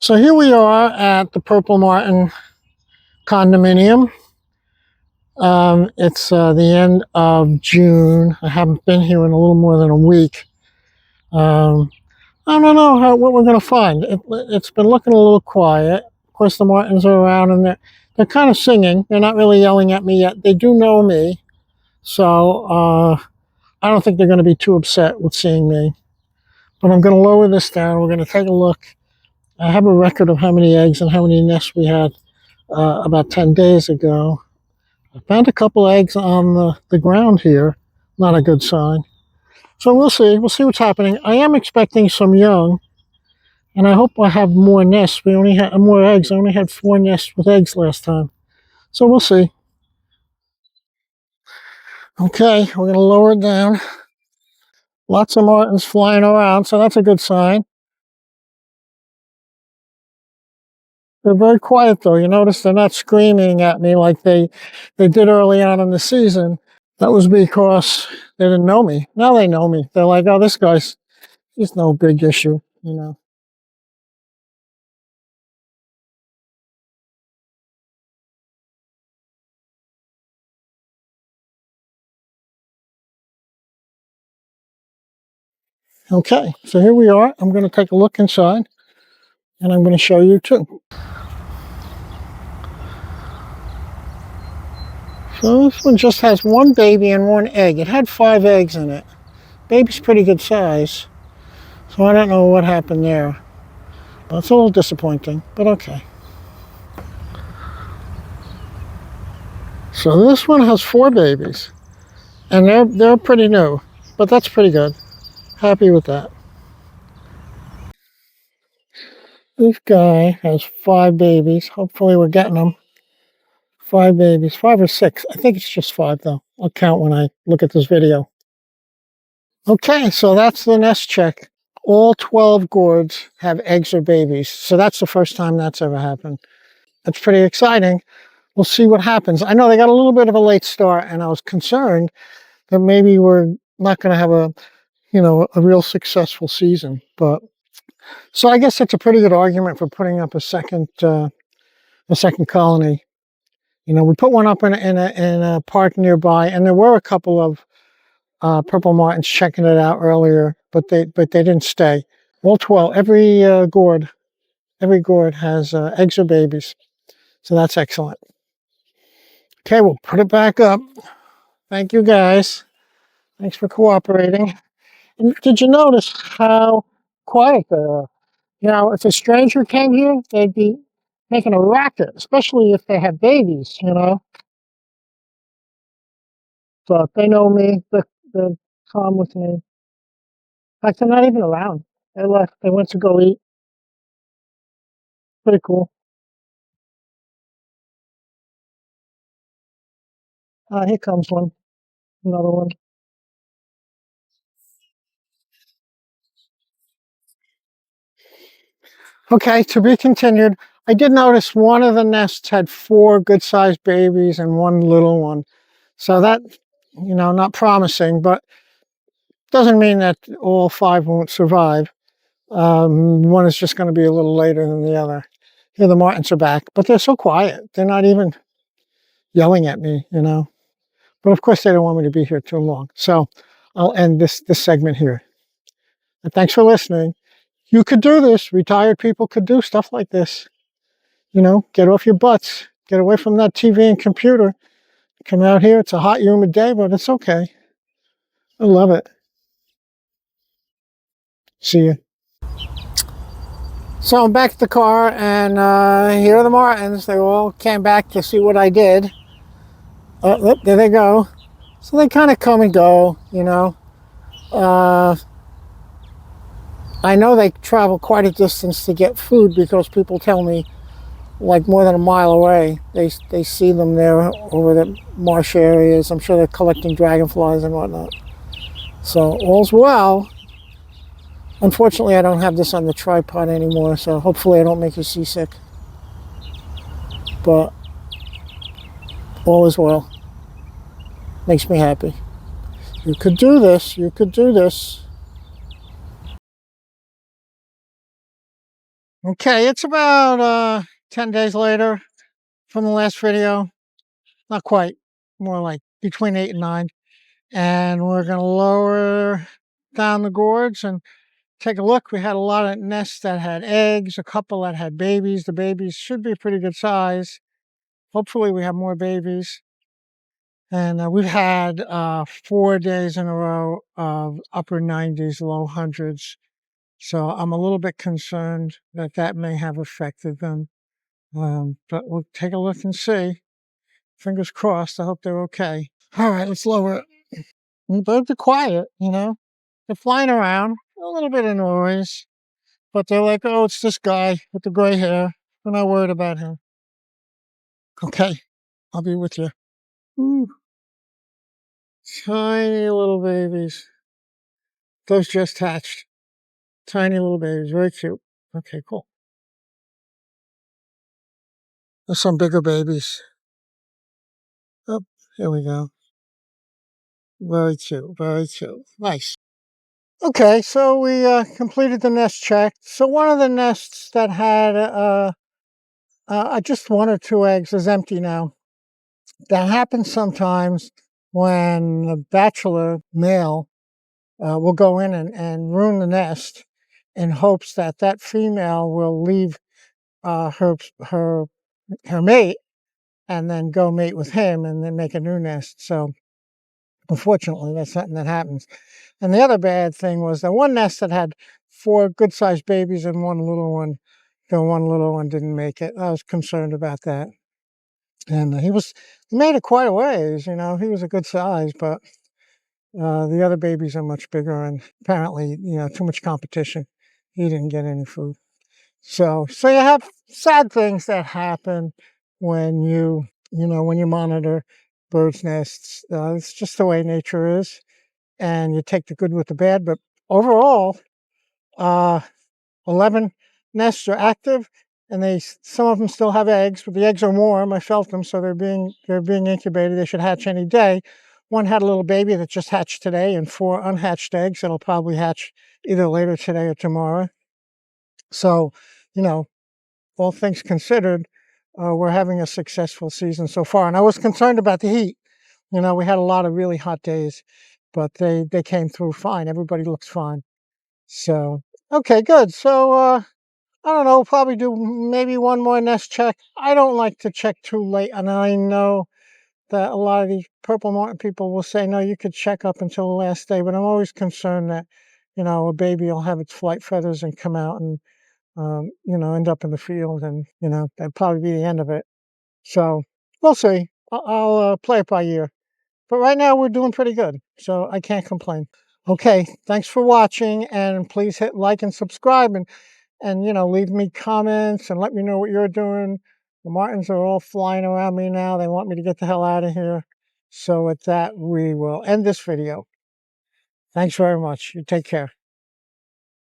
So here we are at the Purple Martin condominium. It's the end of June. I haven't been here in a little more than a week. I don't know what we're going to find. It's been looking a little quiet. Of course, the Martins are around and they're kind of singing. They're not really yelling at me yet. They do know me. So I don't think they're going to be too upset with seeing me. But I'm going to lower this down. We're going to take a look. I have a record of how many eggs and how many nests we had about 10 days ago. I found a couple eggs on the ground here. Not a good sign. So we'll see. We'll see what's happening. I am expecting some young, and I hope I have more nests. We only had more eggs. I only had 4 nests with eggs last time. So we'll see. Okay, we're going to lower it down. Lots of martins flying around, so that's a good sign. They're very quiet, though. You notice they're not screaming at me like they did early on in the season. That was because they didn't know me. Now they know me. They're like, oh, he's no big issue, you know. Okay, so here we are. I'm going to take a look inside, and I'm going to show you too. So this one just has 1 baby and 1 egg. It had 5 eggs in it. Baby's pretty good size, so I don't know what happened there. Well, it's a little disappointing, but okay. So this one has 4 babies, and they're pretty new, but that's pretty good. Happy with that. This guy has 5 babies. Hopefully we're getting them. 5 babies, 5 or 6. I think it's just 5 though. I'll count when I look at this video. Okay, so that's the nest check. All 12 gourds have eggs or babies. So that's the first time that's ever happened. That's pretty exciting. We'll see what happens. I know they got a little bit of a late start, and I was concerned that maybe we're not going to have a real successful season. But so I guess that's a pretty good argument for putting up a second colony. We put one up in a park nearby, and there were a couple of purple martins checking it out earlier, but they didn't stay. All 12, every gourd has eggs or babies, so that's excellent. Okay, we'll put it back up. Thank you guys. Thanks for cooperating. And did you notice how quiet they are? If a stranger came here, they'd be making a racket, especially if they have babies. So if they know me, they're calm with me. In fact, they're not even around. They left. They went to go eat. Pretty cool. Here comes one. Another one. Okay, to be continued. I did notice one of the nests had 4 good-sized babies and 1 little one. So that, not promising, but doesn't mean that all 5 won't survive. One is just going to be a little later than the other. Here the martins are back, but they're so quiet. They're not even yelling at me, But of course, they don't want me to be here too long. So I'll end this segment here. And thanks for listening. You could do this. Retired people could do stuff like this. Get off your butts. Get away from that TV and computer. Come out here. It's a hot, humid day, but it's okay. I love it. See you. So I'm back at the car, and here are the martins. They all came back to see what I did. Oh, there they go. So they kind of come and go, I know they travel quite a distance to get food because people tell me, like more than a mile away, they see them there over the marsh areas. I'm sure they're collecting dragonflies and whatnot. So all's well. Unfortunately, I don't have this on the tripod anymore, so hopefully I don't make you seasick. But all is well. Makes me happy. You could do this. You could do this. Okay, it's about 10 days later from the last video. Not quite, more like between 8 and 9. And we're going to lower down the gourds and take a look. We had a lot of nests that had eggs, a couple that had babies. The babies should be a pretty good size. Hopefully we have more babies. And we've had 4 days in a row of upper 90s, low hundreds. So I'm a little bit concerned that that may have affected them. But we'll take a look and see. Fingers crossed. I hope they're okay. All right, let's lower it. The birds are quiet, you know. They're flying around, a little bit of noise, but they're like, oh, it's this guy with the gray hair. We're not worried about him. Okay, I'll be with you. Ooh, tiny little babies. Those just hatched. Tiny little babies, very cute. Okay, cool. There's some bigger babies. Oh, here we go. Very cute, very cute. Nice. Okay, so we completed the nest check. So one of the nests that had just 1 or 2 eggs is empty now. That happens sometimes when the bachelor male will go in and ruin the nest in hopes that that female will leave her her mate and then go mate with him and then make a new nest. So unfortunately, that's something that happens. And the other bad thing was the one nest that had 4 good-sized babies and one little one. The one little one didn't make it. I was concerned about that. And he made it quite a ways, you know. He was a good size, but the other babies are much bigger, and apparently, you know, too much competition. He didn't get any food. So you have sad things that happen when when you monitor birds' nests. It's just the way nature is, and you take the good with the bad. But overall, uh, 11 nests are active, and some of them still have eggs, but the eggs are warm. I felt them, so they're being incubated. They should hatch any day. One had a little baby that just hatched today, and 4 unhatched eggs that'll probably hatch either later today or tomorrow. So, you know, all things considered, we're having a successful season so far. And I was concerned about the heat. You know, we had a lot of really hot days, but they came through fine. Everybody looks fine. So, okay, good. So, I don't know, probably do maybe one more nest check. I don't like to check too late, and I know that a lot of these purple martin people will say, no, you could check up until the last day, but I'm always concerned that, you know, a baby will have its flight feathers and come out and, end up in the field, and, you know, that'd probably be the end of it. So we'll see. I'll play it by ear. But right now we're doing pretty good, so I can't complain. Okay, thanks for watching, and please hit like and subscribe, and leave me comments and let me know what you're doing. The martins are all flying around me now. They want me to get the hell out of here. So with that, we will end this video. Thanks very much. You take care.